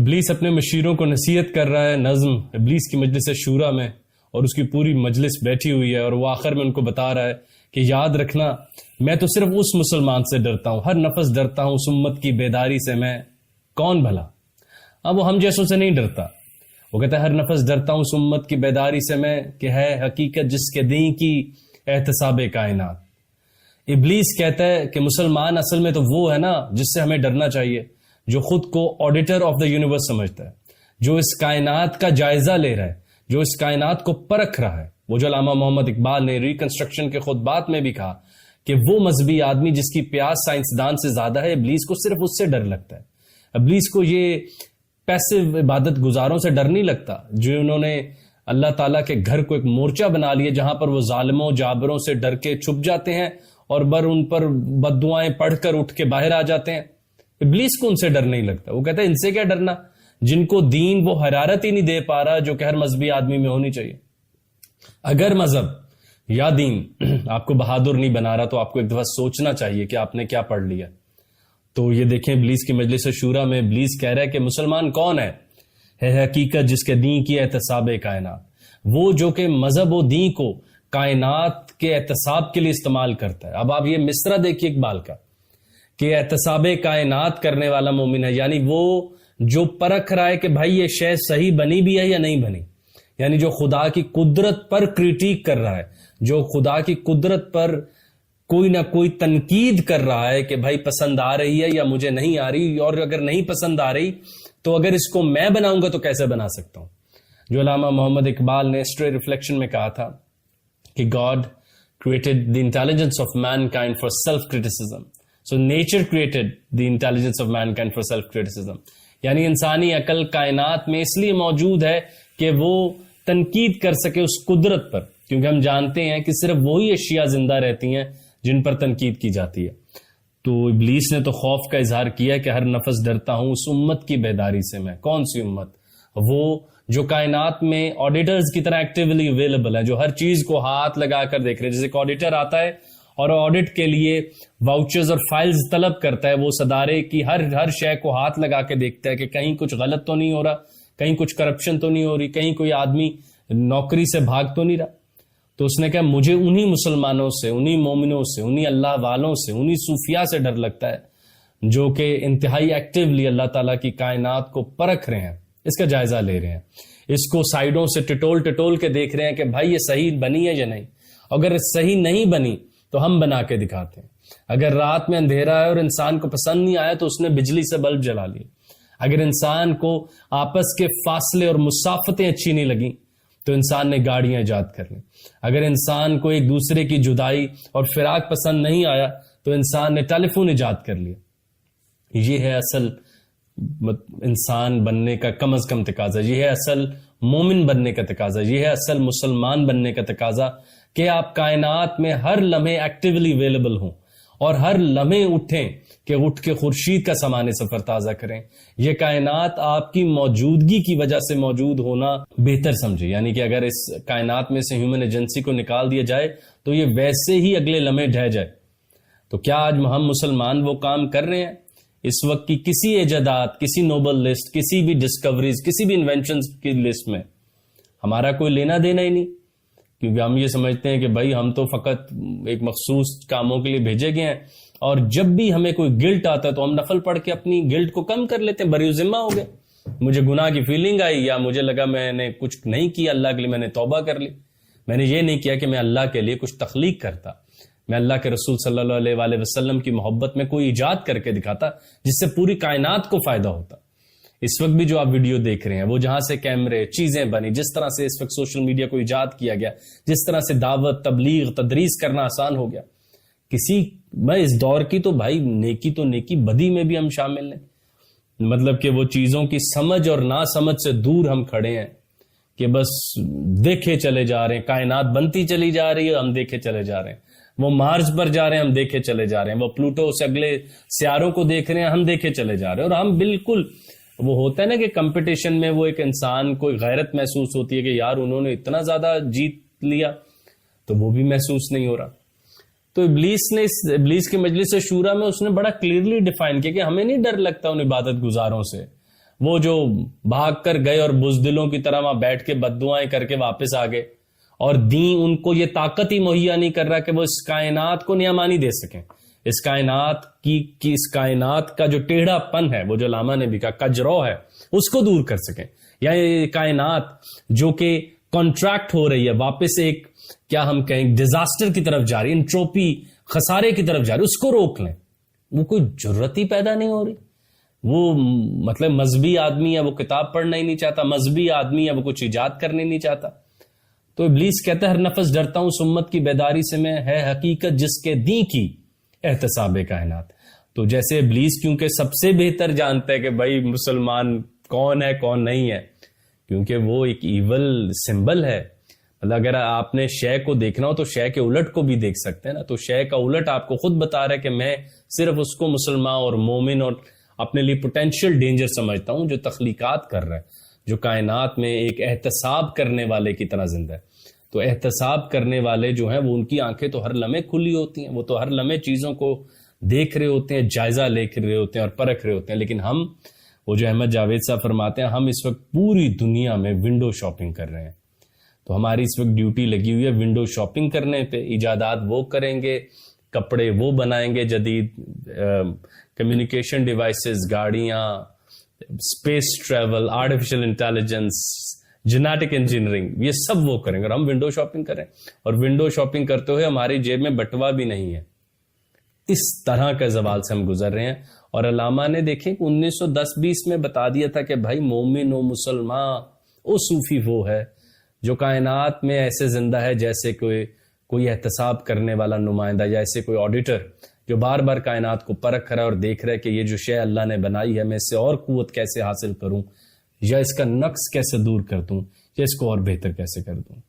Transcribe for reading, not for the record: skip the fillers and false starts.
ابلیس اپنے مشیروں کو نصیحت کر رہا ہے. نظم ابلیس کی مجلس شورا میں، اور اس کی پوری مجلس بیٹھی ہوئی ہے، اور وہ آخر میں ان کو بتا رہا ہے کہ یاد رکھنا میں تو صرف اس مسلمان سے ڈرتا ہوں، ہر نفس ڈرتا ہوں اس امت کی بیداری سے. میں کون بھلا؟ اب وہ ہم جیسوں سے نہیں ڈرتا، وہ کہتا ہے ہر نفس ڈرتا ہوں اس امت کی بیداری سے میں، کہ ہے حقیقت جس کے دین کی احتساب کائنات. ابلیس کہتا ہے کہ مسلمان اصل میں تو وہ ہے نا جس سے ہمیں ڈرنا چاہیے، جو خود کو آڈیٹر آف دا یونیورس سمجھتا ہے، جو اس کائنات کا جائزہ لے رہا ہے، جو اس کائنات کو پرکھ رہا ہے. وہ جو علامہ محمد اقبال نے ریکنسٹرکشن کے خطبات میں بھی کہا کہ وہ مذہبی آدمی جس کی پیاس سائنسدان سے زیادہ ہے، ابلیس کو صرف اس سے ڈر لگتا ہے. ابلیس کو یہ پیسو عبادت گزاروں سے ڈر نہیں لگتا، جو انہوں نے اللہ تعالیٰ کے گھر کو ایک مورچہ بنا لیا جہاں پر وہ ظالموں جابروں سے ڈر کے چھپ جاتے ہیں اور ان پر بددعائیں پڑھ کر اٹھ کے باہر آ جاتے ہیں. ابلیس کو ان سے ڈر نہیں لگتا. وہ کہتا ہے ان سے کیا ڈرنا، جن کو دین وہ حرارت ہی نہیں دے پا رہا جو کہ ہر مذہبی آدمی میں ہونی چاہیے. اگر مذہب یا دین آپ کو بہادر نہیں بنا رہا تو آپ کو ایک دفعہ سوچنا چاہیے کہ آپ نے کیا پڑھ لیا. تو یہ دیکھیں ابلیس کی مجلس شورا میں ابلیس کہہ رہا ہے کہ مسلمان کون ہے حقیقت جس کے دین کی احتساب کائنات، وہ جو کہ مذہب و دین کو کائنات کے احتساب کے لیے استعمال کرتا ہے. اب آپ یہ مصرع دیکھیے اقبال کا کہ احتساب کائنات کرنے والا مومن ہے، یعنی وہ جو پرکھ رہا ہے کہ بھائی یہ شے صحیح بنی بھی ہے یا نہیں بنی، یعنی جو خدا کی قدرت پر کریٹیک کر رہا ہے، جو خدا کی قدرت پر کوئی نہ کوئی تنقید کر رہا ہے کہ بھائی پسند آ رہی ہے یا مجھے نہیں آ رہی، اور اگر نہیں پسند آ رہی تو اگر اس کو میں بناؤں گا تو کیسے بنا سکتا ہوں. جو علامہ محمد اقبال نے اسٹرے ریفلیکشن میں کہا تھا کہ God created the intelligence of mankind for self-criticism. So nature created the intelligence of mankind for self-criticism. یعنی انسانی عقل کائنات میں اس لیے موجود ہے کہ وہ تنقید کر سکے اس قدرت پر، کیونکہ ہم جانتے ہیں کہ صرف وہی اشیاء زندہ رہتی ہیں جن پر تنقید کی جاتی ہے. تو ابلیس نے تو خوف کا اظہار کیا کہ ہر نفس ڈرتا ہوں اس امت کی بیداری سے. میں کون سی امت؟ وہ جو کائنات میں آڈیٹرز کی طرح ایکٹیولی اویلیبل ہے، جو ہر چیز کو ہاتھ لگا کر دیکھ رہے ہیں. جیسے ایک آڈیٹر آتا ہے اور آڈٹ کے لیے واؤچرز اور فائلز طلب کرتا ہے، وہ اس ادارے کی ہر شے کو ہاتھ لگا کے دیکھتا ہے کہ کہیں کچھ غلط تو نہیں ہو رہا، کہیں کچھ کرپشن تو نہیں ہو رہی، کہیں کوئی آدمی نوکری سے بھاگ تو نہیں رہا. تو اس نے کہا مجھے انہی مسلمانوں سے، انہی مومنوں سے، انہی اللہ والوں سے، انہی صوفیاء سے ڈر لگتا ہے جو کہ انتہائی ایکٹیولی اللہ تعالیٰ کی کائنات کو پرکھ رہے ہیں، اس کا جائزہ لے رہے ہیں، اس کو سائیڈوں سے ٹٹول کے دیکھ رہے ہیں کہ بھائی یہ صحیح بنی ہے یا نہیں. اگر صحیح نہیں بنی تو ہم بنا کے دکھاتے ہیں. اگر رات میں اندھیرا ہے اور انسان کو پسند نہیں آیا تو اس نے بجلی سے بلب جلا لی. اگر انسان کو آپس کے فاصلے اور مسافتیں اچھی نہیں لگیں تو انسان نے گاڑیاں ایجاد کر لی. اگر انسان کو ایک دوسرے کی جدائی اور فراق پسند نہیں آیا تو انسان نے ٹیلی فون ایجاد کر لیا. یہ ہے اصل انسان بننے کا کم از کم تقاضا، یہ ہے اصل مومن بننے کا تقاضا، یہ ہے اصل مسلمان بننے کا تقاضا کہ آپ کائنات میں ہر لمحے ایکٹیولی اویلیبل ہوں اور ہر لمحے اٹھیں کہ اٹھ کے خورشید کا سامان سفر تازہ کریں. یہ کائنات آپ کی موجودگی کی وجہ سے موجود ہونا بہتر سمجھے، یعنی کہ اگر اس کائنات میں سے ہیومن ایجنسی کو نکال دیا جائے تو یہ ویسے ہی اگلے لمحے ڈھہ جائے. تو کیا آج ہم مسلمان وہ کام کر رہے ہیں؟ اس وقت کی کسی ایجادات، کسی نوبل لسٹ، کسی بھی ڈسکوریز، کسی بھی انوینشنز کی لسٹ میں ہمارا کوئی لینا دینا ہی نہیں، کیونکہ ہم یہ سمجھتے ہیں کہ بھائی ہم تو فقط ایک مخصوص کاموں کے لیے بھیجے گئے ہیں، اور جب بھی ہمیں کوئی گلٹ آتا ہے تو ہم نفل پڑھ کے اپنی گلٹ کو کم کر لیتے ہیں. بری ذمہ ہو گئے، مجھے گناہ کی فیلنگ آئی یا مجھے لگا میں نے کچھ نہیں کیا اللہ کے لیے، میں نے توبہ کر لی. میں نے یہ نہیں کیا کہ میں اللہ کے لیے کچھ تخلیق کرتا، میں اللہ کے رسول صلی اللہ علیہ وآلہ وسلم کی محبت میں کوئی ایجاد کر کے دکھاتا جس سے پوری کائنات کو فائدہ ہوتا. اس وقت بھی جو آپ ویڈیو دیکھ رہے ہیں وہ جہاں سے کیمرے چیزیں بنی، جس طرح سے اس وقت سوشل میڈیا کو ایجاد کیا گیا، جس طرح سے دعوت تبلیغ تدریس کرنا آسان ہو گیا، میں اس دور کی تو بھائی نیکی تو نیکی، بدی میں بھی ہم شامل ہیں. مطلب کہ وہ چیزوں کی سمجھ اور نہ سمجھ سے دور ہم کھڑے ہیں کہ بس دیکھے چلے جا رہے ہیں، کائنات بنتی چلی جا رہی ہے، ہم دیکھے چلے جا رہے ہیں. وہ مارس پر جا رہے ہیں، ہم دیکھے چلے جا رہے ہیں. وہ پلوٹو سے اگلے سیاروں کو دیکھ رہے ہیں، ہم دیکھے چلے جا رہے ہیں. اور ہم بالکل، وہ ہوتا ہے نا کہ کمپٹیشن میں وہ ایک انسان کو غیرت محسوس ہوتی ہے کہ یار انہوں نے اتنا زیادہ جیت لیا، تو وہ بھی محسوس نہیں ہو رہا. تو ابلیس کے مجلس شورا میں اس نے بڑا کلیئرلی ڈیفائن کیا کہ ہمیں نہیں ڈر لگتا ان عبادت گزاروں سے، وہ جو بھاگ کر گئے اور بزدلوں کی طرح وہاں بیٹھ کے بددعائیں کر کے واپس آ گئے، اور دین ان کو یہ طاقت ہی مہیا نہیں کر رہا کہ وہ اس کائنات کو نعمانی دے سکیں. اس کائنات اس کائنات کا جو ٹیڑھا پن ہے، وہ جو علامہ نے بھی کہا کجرو ہے، اس کو دور کر سکیں. یا یہ کائنات جو کہ کانٹریکٹ ہو رہی ہے، واپس ایک کیا ہم کہیں ڈیزاسٹر کی طرف جا رہی، انٹروپی خسارے کی طرف جا رہی، اس کو روک لیں. وہ کوئی جرت ہی پیدا نہیں ہو رہی. وہ مطلب مذہبی آدمی ہے، وہ کتاب پڑھنا ہی نہیں چاہتا، مذہبی آدمی ہے، وہ کچھ ایجاد کرنے نہیں چاہتا. تو ابلیس کہتا ہے ہر نفس ڈرتا ہوں اس امت کی بیداری سے میں، ہے حقیقت جس کے دین کی احتساب کائنات. تو جیسے ابلیس کیونکہ سب سے بہتر جانتا ہے کہ بھائی مسلمان کون ہے کون نہیں ہے، کیونکہ وہ ایک ایول سمبل ہے. مطلب اگر آپ نے شے کو دیکھنا ہو تو شے کے الٹ کو بھی دیکھ سکتے ہیں نا. تو شے کا الٹ آپ کو خود بتا رہا ہے کہ میں صرف اس کو مسلمان اور مومن اور اپنے لیے پوٹینشیل ڈینجر سمجھتا ہوں جو تخلیقات کر رہا ہے، جو کائنات میں ایک احتساب کرنے والے کی طرح زندہ ہے. تو احتساب کرنے والے جو ہیں وہ ان کی آنکھیں تو ہر لمحے کھلی ہوتی ہیں، وہ تو ہر لمحے چیزوں کو دیکھ رہے ہوتے ہیں، جائزہ لے رہے ہوتے ہیں اور پرکھ رہے ہوتے ہیں. لیکن ہم، وہ جو احمد جاوید صاحب فرماتے ہیں، ہم اس وقت پوری دنیا میں ونڈو شاپنگ کر رہے ہیں. تو ہماری اس وقت ڈیوٹی لگی ہوئی ہے ونڈو شاپنگ کرنے پہ. ایجادات وہ کریں گے، کپڑے وہ بنائیں گے، جدید کمیونیکیشن ڈیوائسز، گاڑیاں، space travel, artificial intelligence, genetic engineering, یہ سب وہ کریں گے اور ہم ونڈو شاپنگ کریں. اور ونڈو شاپنگ کرتے ہوئے ہماری جیب میں بٹوا بھی نہیں ہے. اس طرح کے زوال سے ہم گزر رہے ہیں. اور علامہ نے دیکھیں کہ 1910-20 میں بتا دیا تھا کہ بھائی مومن و مسلمان او صوفی وہ ہے جو کائنات میں ایسے زندہ ہے جیسے کوئی احتساب کرنے والا نمائندہ یا ایسے کوئی آڈیٹر جو بار بار کائنات کو پرکھ رہا ہے اور دیکھ رہا ہے کہ یہ جو شے اللہ نے بنائی ہے میں اس سے اور قوت کیسے حاصل کروں، یا اس کا نقص کیسے دور کر دوں، یا اس کو اور بہتر کیسے کر دوں.